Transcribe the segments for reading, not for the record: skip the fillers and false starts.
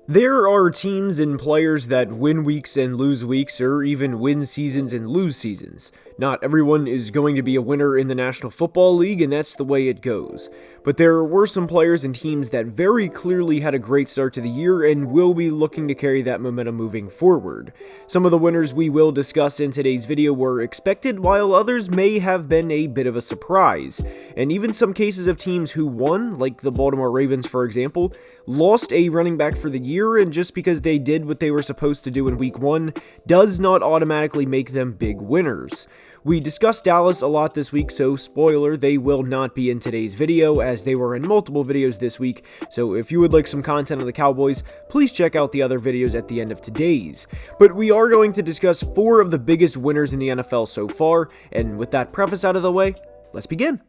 There are teams and players that win weeks and lose weeks, or even win seasons and lose seasons. Not everyone is going to be a winner in the National Football League, and that's the way it goes. But there were some players and teams that very clearly had a great start to the year and will be looking to carry that momentum moving forward. Some of the winners we will discuss in today's video were expected, while others may have been a bit of a surprise. And even some cases of teams who won, like the Baltimore Ravens for example, lost a running back for the year, and just because they did what they were supposed to do in week 1 does not automatically make them big winners. We discussed Dallas a lot this week, so spoiler, they will not be in today's video as they were in multiple videos this week, so if you would like some content on the Cowboys, please check out the other videos at the end of today's. But we are going to discuss 4 of the biggest winners in the NFL so far, and with that preface out of the way, let's begin.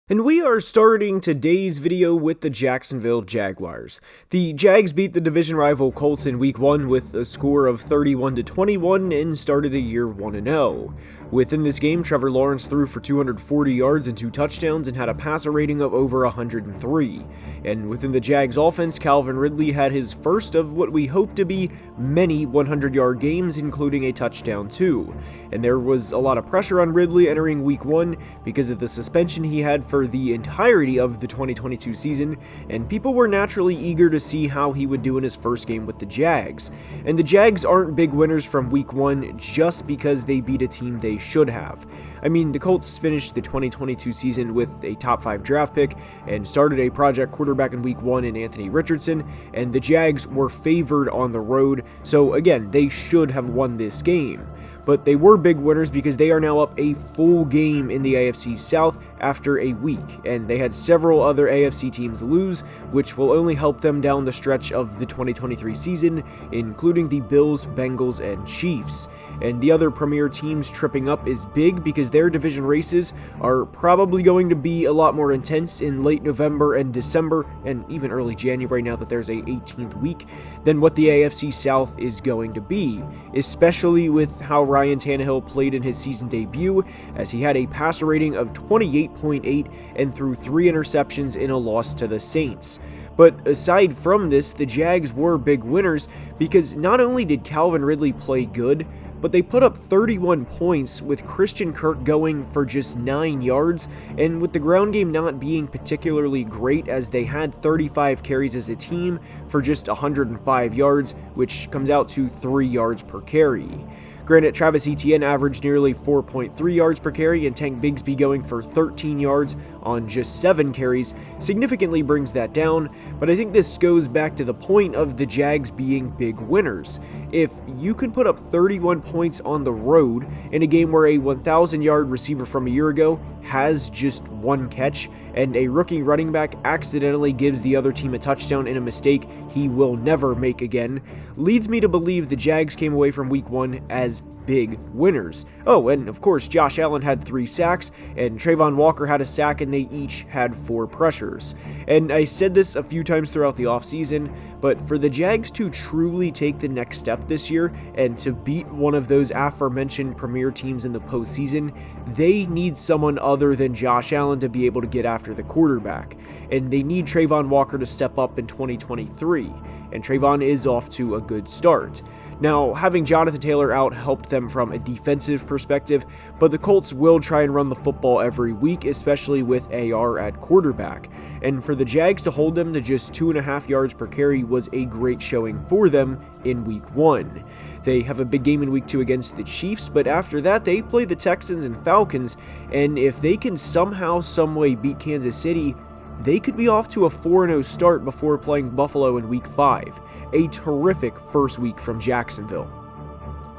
And we are starting today's video with the Jacksonville Jaguars. The Jags beat the division rival Colts in week 1 with a score of 31-21 and started the year 1-0. Within this game, Trevor Lawrence threw for 240 yards and 2 touchdowns and had a passer rating of over 103. And within the Jags offense, Calvin Ridley had his first of what we hope to be many 100-yard games, including a touchdown too. And there was a lot of pressure on Ridley entering week 1 because of the suspension he had for the entirety of the 2022 season, and people were naturally eager to see how he would do in his first game with the Jags. And the Jags aren't big winners from week 1 just because they beat a team they should have. I mean, the Colts finished the 2022 season with a top 5 draft pick and started a project quarterback in week 1 in Anthony Richardson, and the Jags were favored on the road, so again, they should have won this game. But they were big winners because they are now up a full game in the AFC South after a week, and they had several other AFC teams lose, which will only help them down the stretch of the 2023 season, including the Bills, Bengals, and Chiefs. And the other premier teams tripping up is big because their division races are probably going to be a lot more intense in late November and December, and even early January now that there's a 18th week, than what the AFC South is going to be, especially with how Ryan Tannehill played in his season debut, as he had a passer rating of 28.8 and threw 3 interceptions in a loss to the Saints. But aside from this, the Jags were big winners because not only did Calvin Ridley play good, but they put up 31 points with Christian Kirk going for just 9 yards, and with the ground game not being particularly great as they had 35 carries as a team for just 105 yards, which comes out to 3 yards per carry. Granted, Travis Etienne averaged nearly 4.3 yards per carry, and Tank Bigsby going for 13 yards on just 7 carries significantly brings that down, but I think this goes back to the point of the Jags being big winners. If you can put up 31 points on the road in a game where a 1,000-yard receiver from a year ago has just 1 catch, and a rookie running back accidentally gives the other team a touchdown in a mistake he will never make again, leads me to believe the Jags came away from week 1 as big winners. Oh, and of course, Josh Allen had 3 sacks, and Trayvon Walker had a sack, and they each had 4 pressures. And I said this a few times throughout the offseason, but for the Jags to truly take the next step this year and to beat one of those aforementioned premier teams in the postseason, they need someone other than Josh Allen to be able to get after the quarterback. And they need Trayvon Walker to step up in 2023, and Trayvon is off to a good start. Now, having Jonathan Taylor out helped them from a defensive perspective, but the Colts will try and run the football every week, especially with AR at quarterback. And for the Jags to hold them to just 2.5 yards per carry was a great showing for them in week 1. They have a big game in week 2 against the Chiefs, but after that they play the Texans and Falcons, and if they can somehow, someway beat Kansas City, they could be off to a 4-0 start before playing Buffalo in week 5. A terrific first week from Jacksonville.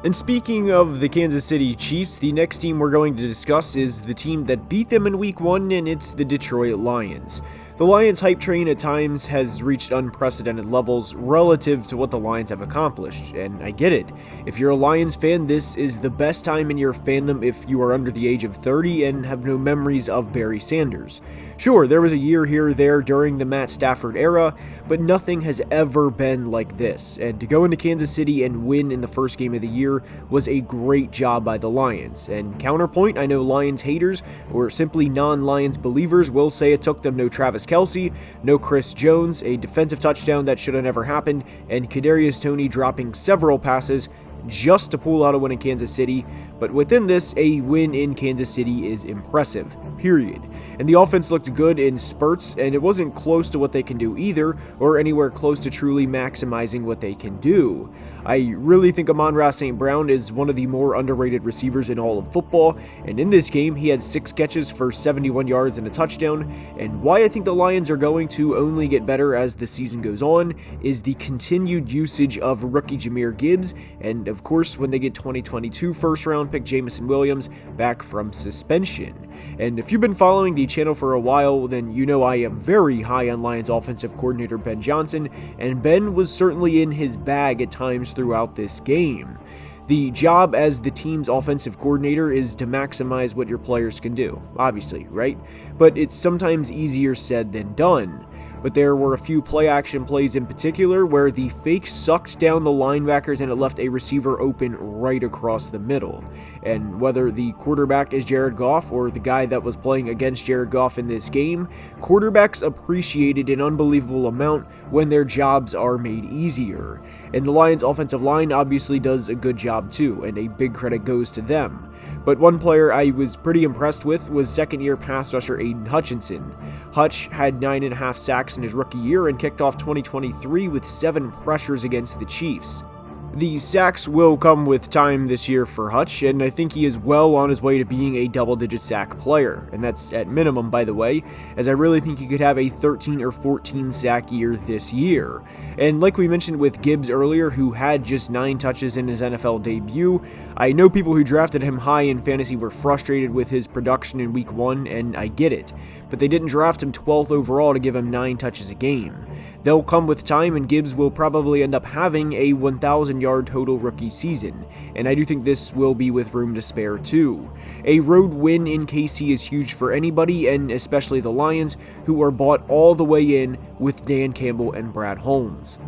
And speaking of the Kansas City Chiefs, the next team we're going to discuss is the team that beat them in week 1, and it's the Detroit Lions. The Lions hype train at times has reached unprecedented levels relative to what the Lions have accomplished, and I get it. If you're a Lions fan, this is the best time in your fandom if you are under the age of 30 and have no memories of Barry Sanders. Sure, there was a year here or there during the Matt Stafford era, but nothing has ever been like this, and to go into Kansas City and win in the first game of the year was a great job by the Lions. And counterpoint, I know Lions haters, or simply non-Lions believers, will say it took them no Travis Kelce, no Chris Jones, a defensive touchdown that should have never happened, and Kadarius Toney dropping several passes just to pull out a win in Kansas City. But within this, a win in Kansas City is impressive, period. And the offense looked good in spurts, and it wasn't close to what they can do either, or anywhere close to truly maximizing what they can do. I really think Amon-Ra St. Brown is one of the more underrated receivers in all of football, and in this game, he had 6 catches for 71 yards and a touchdown. And why I think the Lions are going to only get better as the season goes on is the continued usage of rookie Jahmyr Gibbs, and of course, when they get 2022 first-round pick Jameson Williams back from suspension. And if you've been following the channel for a while, then you know I am very high on Lions offensive coordinator Ben Johnson, and Ben was certainly in his bag at times throughout this game. The job as the team's offensive coordinator is to maximize what your players can do, obviously, right? But it's sometimes easier said than done. But there were a few play-action plays in particular where the fake sucked down the linebackers and it left a receiver open right across the middle. And whether the quarterback is Jared Goff or the guy that was playing against Jared Goff in this game, quarterbacks appreciate it an unbelievable amount when their jobs are made easier. And the Lions' offensive line obviously does a good job too, and a big credit goes to them. But one player I was pretty impressed with was second-year pass rusher Aiden Hutchinson. Hutch had 9.5 sacks in his rookie year and kicked off 2023 with 7 pressures against the Chiefs. The sacks will come with time this year for Hutch, and I think he is well on his way to being a double-digit sack player, and that's at minimum, by the way, as I really think he could have a 13 or 14 sack year this year. And like we mentioned with Gibbs earlier, who had just 9 touches in his NFL debut, I know people who drafted him high in fantasy were frustrated with his production in week 1, and I get it, but they didn't draft him 12th overall to give him 9 touches a game. They'll come with time, and Gibbs will probably end up having a 1,000-yard total rookie season, and I do think this will be with room to spare too. A road win in KC is huge for anybody, and especially the Lions, who are bought all the way in with Dan Campbell and Brad Holmes.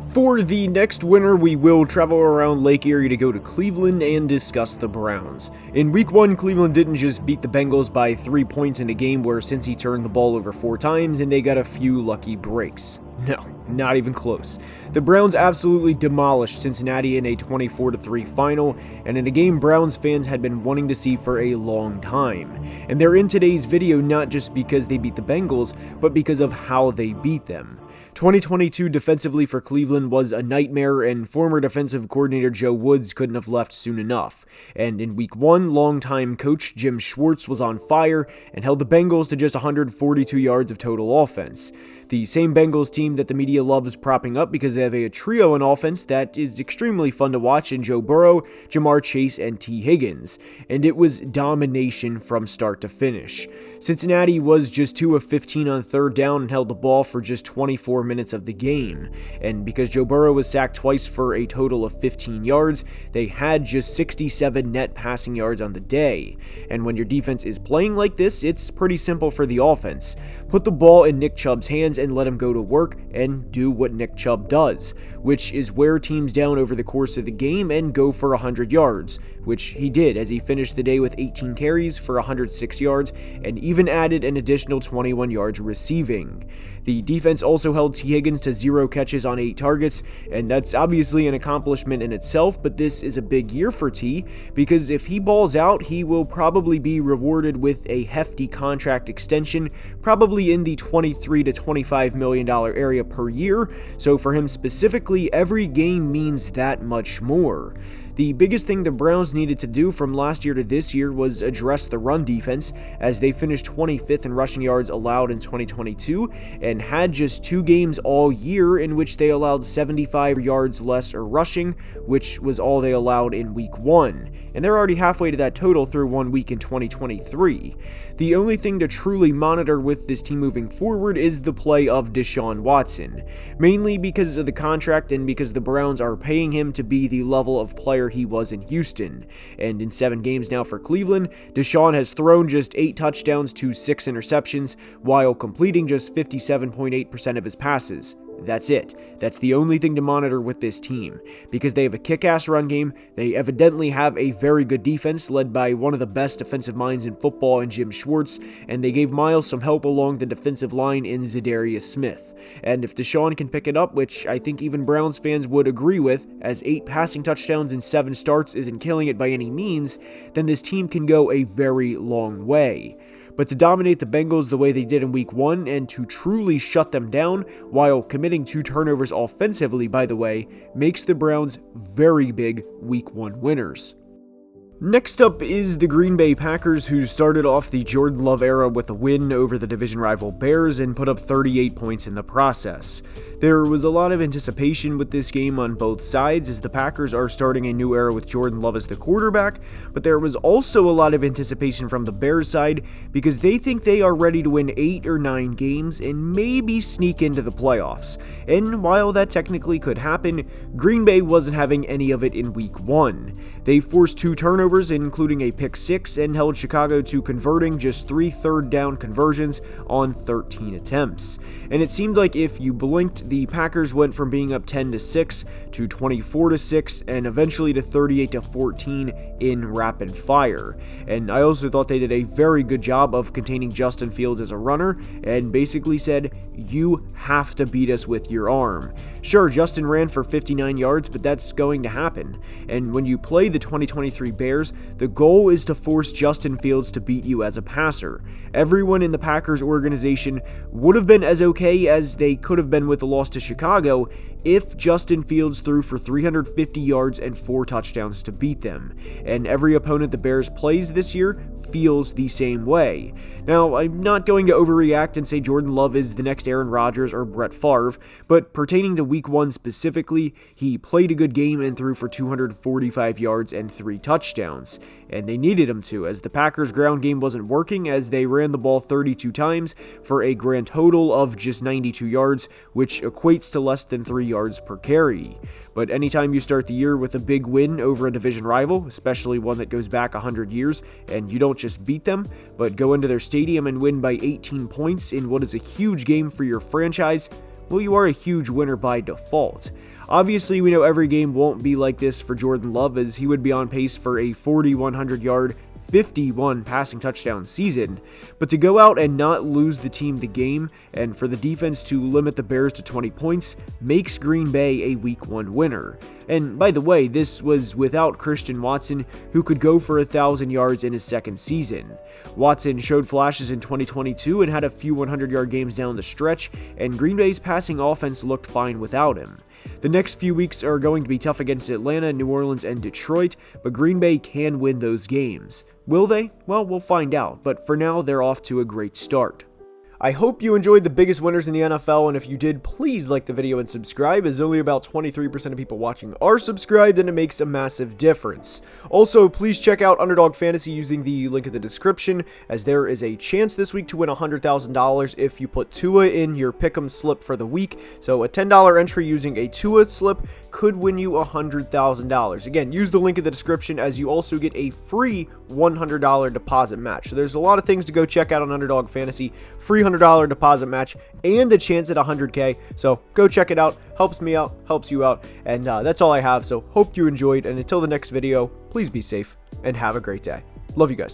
For the next winter, we will travel around Lake Erie to go to Cleveland and discuss the Browns. In week 1, Cleveland didn't just beat the Bengals by 3 points in a game where Cincy turned the ball over 4 times and they got a few lucky breaks. No, not even close. The Browns absolutely demolished Cincinnati in a 24-3 final, and in a game Browns fans had been wanting to see for a long time. And they're in today's video not just because they beat the Bengals, but because of how they beat them. 2022 defensively for Cleveland was a nightmare, and former defensive coordinator Joe Woods couldn't have left soon enough. And in week 1, longtime coach Jim Schwartz was on fire and held the Bengals to just 142 yards of total offense. The same Bengals team that the media loves propping up because they have a trio on offense that is extremely fun to watch in Joe Burrow, Jamar Chase, and T. Higgins. And it was domination from start to finish. Cincinnati was just 2 of 15 on third down and held the ball for just 24 minutes of the game. And because Joe Burrow was sacked twice for a total of 15 yards, they had just 67 net passing yards on the day. And when your defense is playing like this, it's pretty simple for the offense. Put the ball in Nick Chubb's hands and let him go to work and do what Nick Chubb does, which is wear teams down over the course of the game and go for 100 yards, which he did as he finished the day with 18 carries for 106 yards and even added an additional 21 yards receiving. The defense also held T. Higgins to 0 catches on 8 targets, and that's obviously an accomplishment in itself, but this is a big year for T, because if he balls out, he will probably be rewarded with a hefty contract extension, probably in the $23 to $25 million area per year, so for him specifically, every game means that much more. The biggest thing the Browns needed to do from last year to this year was address the run defense, as they finished 25th in rushing yards allowed in 2022 and had just 2 games all year in which they allowed 75 yards less or rushing, which was all they allowed in week 1. And they're already halfway to that total through 1 week in 2023. The only thing to truly monitor with this team moving forward is the play of Deshaun Watson, mainly because of the contract and because the Browns are paying him to be the level of player he was in Houston. And in 7 games now for Cleveland, Deshaun has thrown just 8 touchdowns to 6 interceptions, while completing just 57.8% of his passes. That's it. That's the only thing to monitor with this team. Because they have a kick-ass run game, they evidently have a very good defense led by one of the best defensive minds in football in Jim Schwartz, and they gave Miles some help along the defensive line in Zadarius Smith. And if Deshaun can pick it up, which I think even Browns fans would agree with, as 8 passing touchdowns in 7 starts isn't killing it by any means, then this team can go a very long way. But to dominate the Bengals the way they did in week 1 and to truly shut them down while committing 2 turnovers offensively, by the way, makes the Browns very big week 1 winners. Next up is the Green Bay Packers, who started off the Jordan Love era with a win over the division rival Bears and put up 38 points in the process. There was a lot of anticipation with this game on both sides, as the Packers are starting a new era with Jordan Love as the quarterback, but there was also a lot of anticipation from the Bears side because they think they are ready to win 8 or 9 games and maybe sneak into the playoffs. And while that technically could happen, Green Bay wasn't having any of it in week 1. They forced 2 turnovers, including a pick 6, and held Chicago to converting just 3 third-down conversions on 13 attempts. And it seemed like if you blinked, the Packers went from being up 10-6 to 24-6 and eventually to 38-14 in rapid fire. And I also thought they did a very good job of containing Justin Fields as a runner and basically said, you have to beat us with your arm. Sure, Justin ran for 59 yards, but that's going to happen. And when you play the 2023 Bears, the goal is to force Justin Fields to beat you as a passer. Everyone in the Packers organization would have been as okay as they could have been with the loss to Chicago if Justin Fields threw for 350 yards and 4 touchdowns to beat them. And every opponent the Bears plays this year feels the same way. Now, I'm not going to overreact and say Jordan Love is the next Aaron Rodgers or Brett Favre, but pertaining to week 1 specifically, he played a good game and threw for 245 yards and 3 touchdowns. And they needed him to, as the Packers' ground game wasn't working, as they ran the ball 32 times for a grand total of just 92 yards, which equates to less than 3 yards per carry. But anytime you start the year with a big win over a division rival, especially one that goes back 100 years, and you don't just beat them, but go into their stadium and win by 18 points in what is a huge game for your franchise, well, you are a huge winner by default. Obviously, we know every game won't be like this for Jordan Love, as he would be on pace for a 4,100-yard 51 passing touchdown season, but to go out and not lose the team the game and for the defense to limit the Bears to 20 points makes Green Bay a week 1 winner. And by the way, this was without Christian Watson, who could go for 1,000 yards in his 2nd season. Watson showed flashes in 2022 and had a few 100-yard games down the stretch, and Green Bay's passing offense looked fine without him. The next few weeks are going to be tough against Atlanta, New Orleans, and Detroit, but Green Bay can win those games. Will they? Well, we'll find out, but for now, they're off to a great start. I hope you enjoyed the biggest winners in the NFL, and if you did, please like the video and subscribe, as only about 23% of people watching are subscribed, and it makes a massive difference. Also, please check out Underdog Fantasy using the link in the description, as there is a chance this week to win $100,000 if you put Tua in your pick'em slip for the week. So a $10 entry using a Tua slip could win you $100,000. Again, use the link in the description, as you also get a free $100 deposit match. So there's a lot of things to go check out on Underdog Fantasy. Free $100 deposit match and a chance at $100K. So go check it out. Helps me out, helps you out. And that's all I have. So hope you enjoyed. And until the next video, please be safe and have a great day. Love you guys.